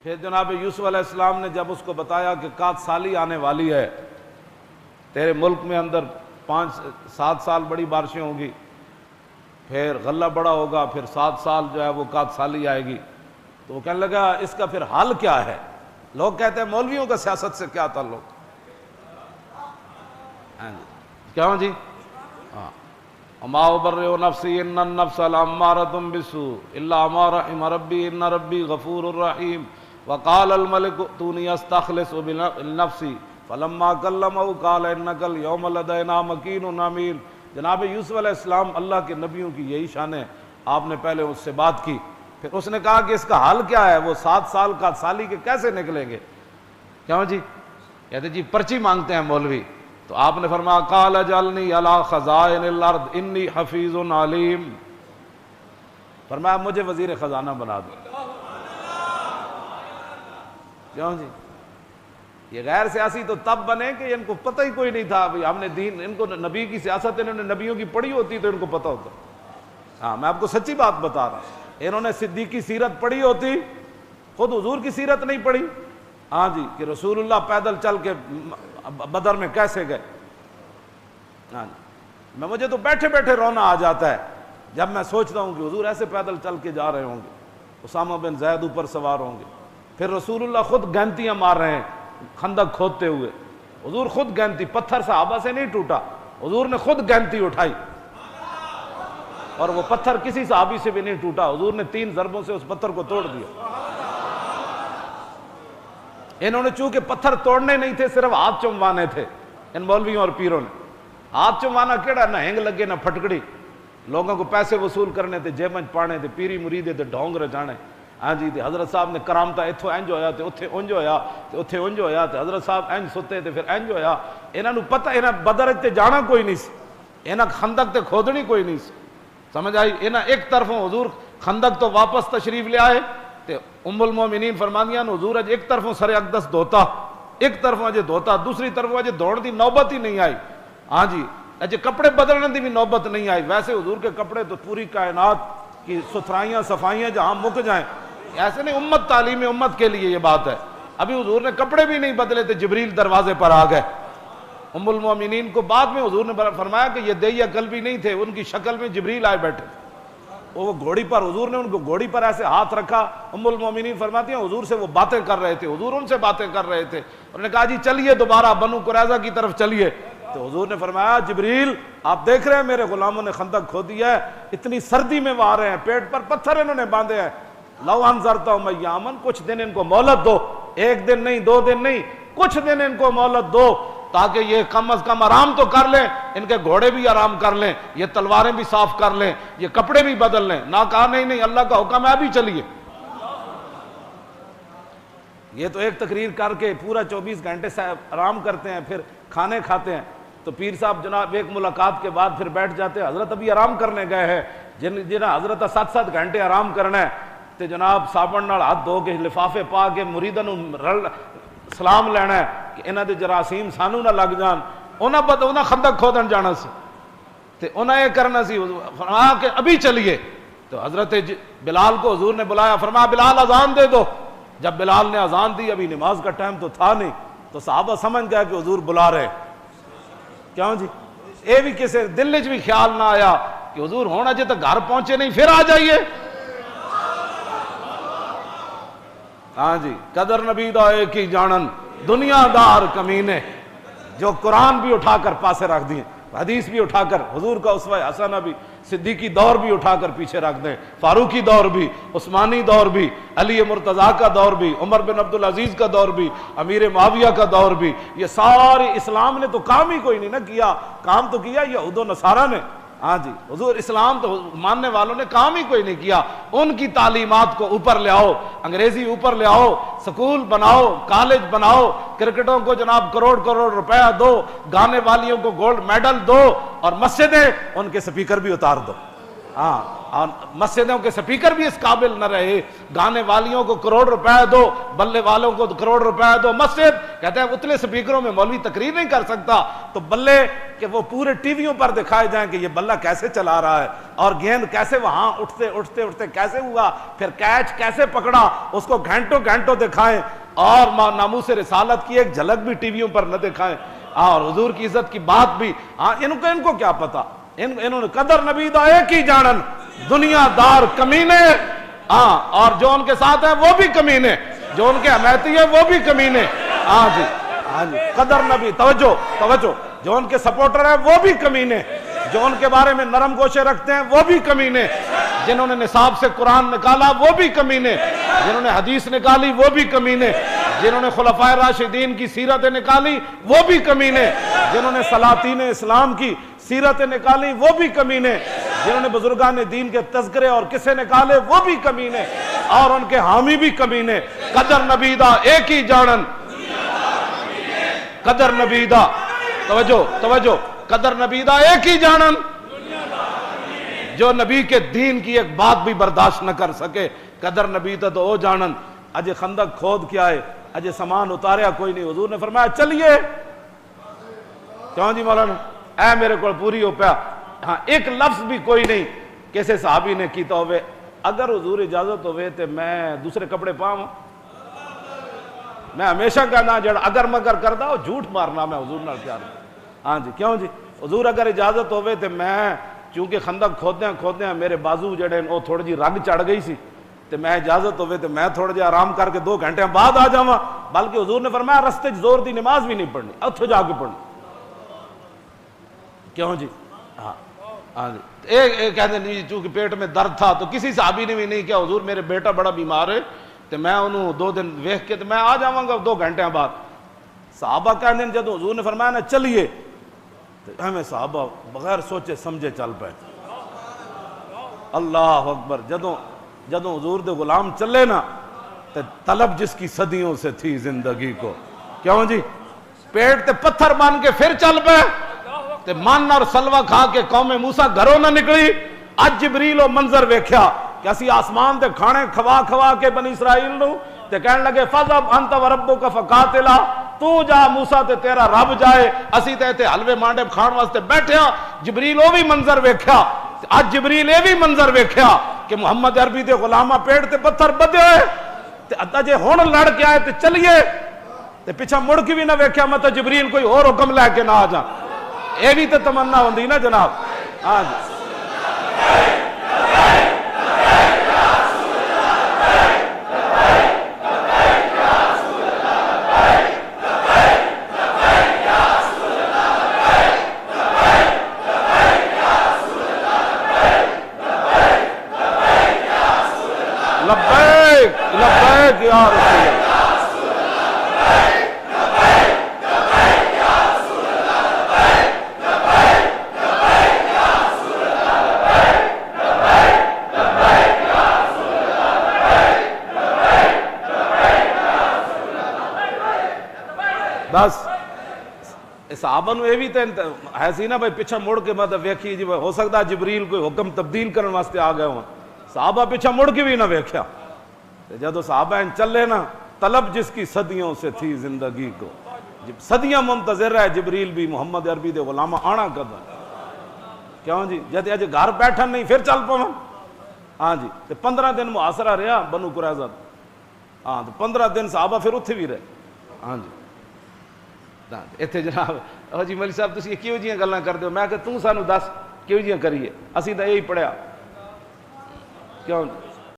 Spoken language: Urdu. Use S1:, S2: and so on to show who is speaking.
S1: پھر جناب یوسف علیہ السلام نے جب اس کو بتایا کہ قحط سالی آنے والی ہے، تیرے ملک میں اندر 5-7 سال بڑی بارشیں ہوں گی، پھر غلہ بڑا ہوگا، پھر 7 سال جو ہے وہ قحط سالی آئے گی، تو وہ کہنے لگا اس کا پھر حل کیا ہے؟ لوگ کہتے ہیں مولویوں کا سیاست سے کیا تعلق؟ کیوں جی؟ وما ابرئ نفسی ان النفس لامارۃ بالسوء الا ما رحم ربی ان ربی غفور رحیم وقال الملک ائتونی استخلص بنفسی فلما کلمہ قال انک اليوم لدینا مکین امین۔ جناب یوسف علیہ السلام اللہ کے نبیوں کی یہی شان ہے، آپ نے پہلے اس سے بات کی، پھر اس نے کہا کہ اس کا حل کیا ہے؟ وہ 7 سال کا سالی کے کیسے نکلیں گے؟ کیوں جی؟ کہتے جی پرچی مانگتے ہیں مولوی، تو آپ نے فرمایا قال اجعلنی علی خزائن الارض انی حفیظ علیم، فرمایا مجھے وزیر خزانہ بنا دو۔ کیوں جی؟ یہ غیر سیاسی تو تب بنے کہ ان کو پتہ ہی کوئی نہیں تھا، ہم نے دین، ان کو نبی کی سیاست انہوں نے نبیوں کی پڑھی ہوتی تو ان کو پتہ ہوتا۔ ہاں میں آپ کو سچی بات بتا رہا ہوں، انہوں نے صدیق کی سیرت پڑھی ہوتی، خود حضور کی سیرت نہیں پڑھی، ہاں جی، کہ رسول اللہ پیدل چل کے بدر میں کیسے گئے۔ ہاں جی، مجھے تو بیٹھے بیٹھے رونا آ جاتا ہے جب میں سوچتا ہوں کہ حضور ایسے پیدل چل کے جا رہے ہوں گے، اسامہ بن زید اوپر سوار ہوں گے، پھر رسول اللہ خود گینتیاں مار رہے ہیں خندق کھودتے ہوئے، حضور خود گینتی، پتھر صحابہ سے نہیں ٹوٹا، حضور نے خود گینتی اٹھائی اور وہ پتھر کسی صحابی سے بھی نہیں ٹوٹا، حضور نے 3 ضربوں سے اس پتھر کو توڑ دیا۔ انہوں نے چونکہ پتھر توڑنے نہیں تھے، صرف ہاتھ چموانے تھے، ان مولویوں اور پیروں نے۔ ہاتھ چموانا کیڑا، نہ ہینگ لگے نہ پھٹکڑی، لوگوں کو پیسے وصول کرنے تھے، جیبن پانے تھے، پیری مریدے تھے ڈھونگ رچانے۔ ہاں جی، حضرت صاحب نے کرامتا اتھو انج ہویا تے اتھے انج ہویا تے اتھے انج ہویا تے حضرت صاحب انج ستے تے پھر انج ہویا۔ انہاں نو پتہ، انہاں بدر تے جانا کوئی نہیں سی، انہاں خندق تے کھودنی کوئی نہیں سی، سمجھ آئی؟ انہاں ایک طرفوں حضور خندق تو واپس تشریف لے آئے تے ام المومنین فرماندیاں حضور اج ایک طرفوں سر اقدس دھوتا، ایک طرفوں اجے دھوتا، دوسری طرفوں اجے دوڑ دی نوبت ہی نہیں آئی، ہاں جی، اجے کپڑے بدلنے دی بھی نوبت نہیں آئی۔ ویسے حضور کے کپڑے تو پوری کائنات کی ستھرائیاں صفائیاں جہاں مک جائیں، ایسے نہیں، امت تعلیم امت کے لیے یہ بات ہے۔ ابھی حضور نے کپڑے بھی نہیں بدلے تھے، جبریل دروازے پر آ گئے۔ ام المومنین کو بعد میں حضور نے فرمایا کہ یہ دہیہ قلبی نہیں تھے، ان کی شکل میں جبریل آئے بیٹھے، وہ گھوڑی پر، حضور نے ان کو گھوڑی پر ایسے ہاتھ رکھا۔ ام المومنین فرماتی ہیں حضور سے وہ باتیں کر رہے تھے، حضور ان سے باتیں کر رہے تھے، انہوں نے کہا جی چلیے دوبارہ بنو قریظہ کی طرف چلیے، تو حضور نے فرمایا جبریل آپ دیکھ رہے ہیں میرے غلاموں نے خندق کھودی ہے، اتنی سردی میں وہ آ رہے ہیں، پیٹ پر پتھر انہوں نے باندھے ہیں، لو انذرتہم ایاما، کچھ دن ان کو مہلت دو، 1 دن نہیں 2 دن نہیں، کچھ دن ان کو مہلت دو تاکہ یہ کم از کم آرام تو کر لیں، ان کے گھوڑے بھی آرام کر لیں، یہ تلواریں بھی صاف کر لیں، یہ کپڑے بھی بدل لیں۔ نہ کہا نہیں اللہ کا حکم ہے ابھی چلیے۔ یہ تو ایک تقریر کر کے پورا 24 گھنٹے سے آرام کرتے ہیں، پھر کھانے کھاتے ہیں، تو پیر صاحب جناب ایک ملاقات کے بعد پھر بیٹھ جاتے ہیں، حضرت ابھی آرام کرنے گئے ہیں، جنہیں حضرت 7 گھنٹے آرام کرنا ہے، تو جناب صابن نال ہاتھ دھو کے لفافے پا کے مریداں نوں سلام لینا ہے کہ انہاں دے جراثیم سانو نہ لگ جان، انہاں خندق کھودن جانا سی تے انہاں یہ کرنا سی، فرمایا کہ ابھی چلیے۔ تو حضرت بلال کو حضور نے بلایا، فرمایا بلال اذان دے دو۔ جب بلال نے اذان دی، ابھی نماز کا ٹائم تو تھا نہیں، تو صحابہ سمجھ گیا کہ حضور بلا رہے۔ کیوں جی؟ اے بھی کسے دل وچ بھی خیال نہ آیا کہ حضور ہونا جے تو گھر پہنچے نہیں پھر آ جائیے۔ ہاں جی، قدر نبی دا ایک ہی جانن، دنیا دار کمینے، جو قرآن بھی اٹھا کر پاسے رکھ دیے، حدیث بھی اٹھا کر، حضور کا اسوہ حسنہ بھی، صدیقی دور بھی اٹھا کر پیچھے رکھ دیں، فاروقی دور بھی، عثمانی دور بھی، علی مرتضیٰ کا دور بھی، عمر بن عبدالعزیز کا دور بھی، امیر معاویہ کا دور بھی، یہ سارے اسلام نے تو کام ہی کوئی نہیں نہ کیا، کام تو کیا یہود و نصارہ نے۔ ہاں جی، حضور اسلام تو ماننے والوں نے کام ہی کوئی نہیں کیا۔ ان کی تعلیمات کو اوپر لے آؤ، انگریزی اوپر لے آؤ، سکول بناؤ، کالج بناؤ، کرکٹوں کو جناب کروڑ روپیہ دو، گانے والیوں کو گولڈ میڈل دو، اور مسجدیں ان کے سپیکر بھی اتار دو۔ ہاں اور مسجدوں کے سپیکر بھی اس قابل نہ رہے، گانے والیوں کو کروڑ روپے دو، بلے والوں کو کروڑ روپے دو، مسجد کہتے ہیں اتنے سپیکروں میں مولوی تقریر نہیں کر سکتا، تو بلے کہ وہ پورے ٹی ویوں پر دکھائے جائیں کہ یہ بلہ کیسے چلا رہا ہے، اور گیند کیسے وہاں اٹھتے کیسے ہوا، پھر کیچ کیسے پکڑا، اس کو گھنٹوں گھنٹوں دکھائیں، اور ناموس رسالت کی ایک جھلک بھی ٹی ویوں پر نہ دکھائیں، اور حضور کی عزت کی بات بھی، ان کو کیا پتا، انہوں نے قدر نبی دا ایک ہی جانن، دنیا دار کمینے، اور جو ان کے ساتھ ہیں وہ بھی کمینے، جو ان کے حمایتی ہیں وہ بھی کمینے، جی قدر نبی، توجہ، جو ان کے سپورٹر ہیں وہ بھی کمینے، جو ان کے بارے میں نرم گوشے رکھتے ہیں وہ بھی کمینے، جنہوں نے نصاب سے قرآن نکالا وہ بھی کمینے، جنہوں نے حدیث نکالی وہ بھی کمینے، جنہوں نے خلفائے راشدین کی سیرت نکالی وہ بھی کمینے، جنہوں نے سلاطین اسلام کی سیرت نکالی وہ بھی کمینے، جنہوں نے بزرگان دین کے تذکرے اور قصے نکالے وہ بھی کمینے، اور ان کے حامی بھی کمینے۔ قدر نبی دا ایک ہی جانن، قدر نبی دا، توجہ، قدر نبی دا ایک ہی جانن، جو نبی کے دین کی ایک بات بھی برداشت نہ کر سکے، قدر نبی دا تو او جانن۔ اجے خندق کھود کیا ہے، اجے سامان اتاریا کوئی نہیں، حضور نے فرمایا چلیے، کیوں جی مولانا اے میرے کو پوری ہو پیا، ہاں ایک لفظ بھی کوئی نہیں کسی صحابی نے کیتا ہوئے، اگر حضور اجازت ہوئے تو میں دوسرے کپڑے پاؤں، میں ہمیشہ کہنا جڑا اگر مگر کردا وہ جھوٹ مارنا، میں حضور نال پیار، ہاں جی کیوں جی حضور اگر اجازت ہوئے تو میں، چونکہ خندق کھودیاں میرے بازو جڑے وہ تھوڑی جی رگ چڑھ گئی سی، تو میں اجازت ہوئے تو میں تھوڑا جہا آرام کر کے 2 گھنٹے بعد آ جاواں، بلکہ حضور نے فرمایا رستے زور دی نماز بھی نہیں پڑھنی، اتھو جا کے پڑھنی، کیوں جی ہاں جی ایک کہتے نہیں چونکہ پیٹ میں درد تھا، تو کسی صحابی نے بھی نہیں کہا حضور میرے بیٹا بڑا بیمار ہے تو میں انہوں 2 دن ویکھ کے تو میں آ جاواں گا 2 گھنٹے بعد۔ صحابہ کہتے ہیں جب حضور نے فرمایا نا چلیے، تو ہمیں صحابہ بغیر سوچے سمجھے چل پائے، اللہ اکبر، جدوں حضور دے غلام چلے نا تو طلب جس کی صدیوں سے تھی زندگی کو، کیوں جی پیٹ تے پتھر بن کے پھر چل پائے، تے من اور سلوہ کھا کے قوم موسیٰ گھروں نہ نکلی، اج جبریل و منظر ویکھیا کہ اسی آسمان تے کھانے کھوا کے بنی اسرائیل نو تے کہنے لگے فَذَبْ أَنْتَ وَرَبُّكَ فَقَاتِلَا، تو جا موسیٰ تے تیرا رب جائے، اسی تے حلوے مانڈے کھان واسطے بیٹھیا۔ جبریل وہ بھی منظر ویکھیا، اج جبریل یہ بھی منظر ویکھیا کہ محمد عربی دے غلامہ پیٹ تے پتھر بدے ہوئے، تے ادا جے ہن لڑ کے آئے تے چلیے، تے پیچھا مڑ کے بھی نہ ویکھیا میں تو جبریل کوئی اور حکم لے کے نہ آ جا، یہ بھی تو تمنا ہوندی نا جناب، ہاں جی لبیک لبیک یا رسول اللہ، بس صحابہ نو یہ بھی ہے سی نا بھائی پیچھا مڑ کے مطلب ویکھی جی ہو سکتا جبریل کوئی حکم تبدیل کرنے واسطے آ گئے ہوں، صحابہ پیچھا مڑ کے بھی نہ ویکھیا، جدو صحابہ ان چلے نا طلب جس کی صدیوں سے تھی زندگی کو، صدیاں منتظر ہے جبریل بھی محمد عربی دے غلامہ آنا قدم، کیوں جی جد اج گھر بیٹھن نہیں پھر چل پاواں، ہاں جی تے 15 دن محاصرہ رہا بنو قریظہ، ہاں تو 15 دن صحابہ پھر اتھے بھی رہے، ہاں جی اتنے جناب جی ملک صاحب تسی کیوں جیاں گلاں کردے ہو، میں کہ تو سانو دس کیوں جیاں کریے، اسی تو یہی پڑھیا، کیوں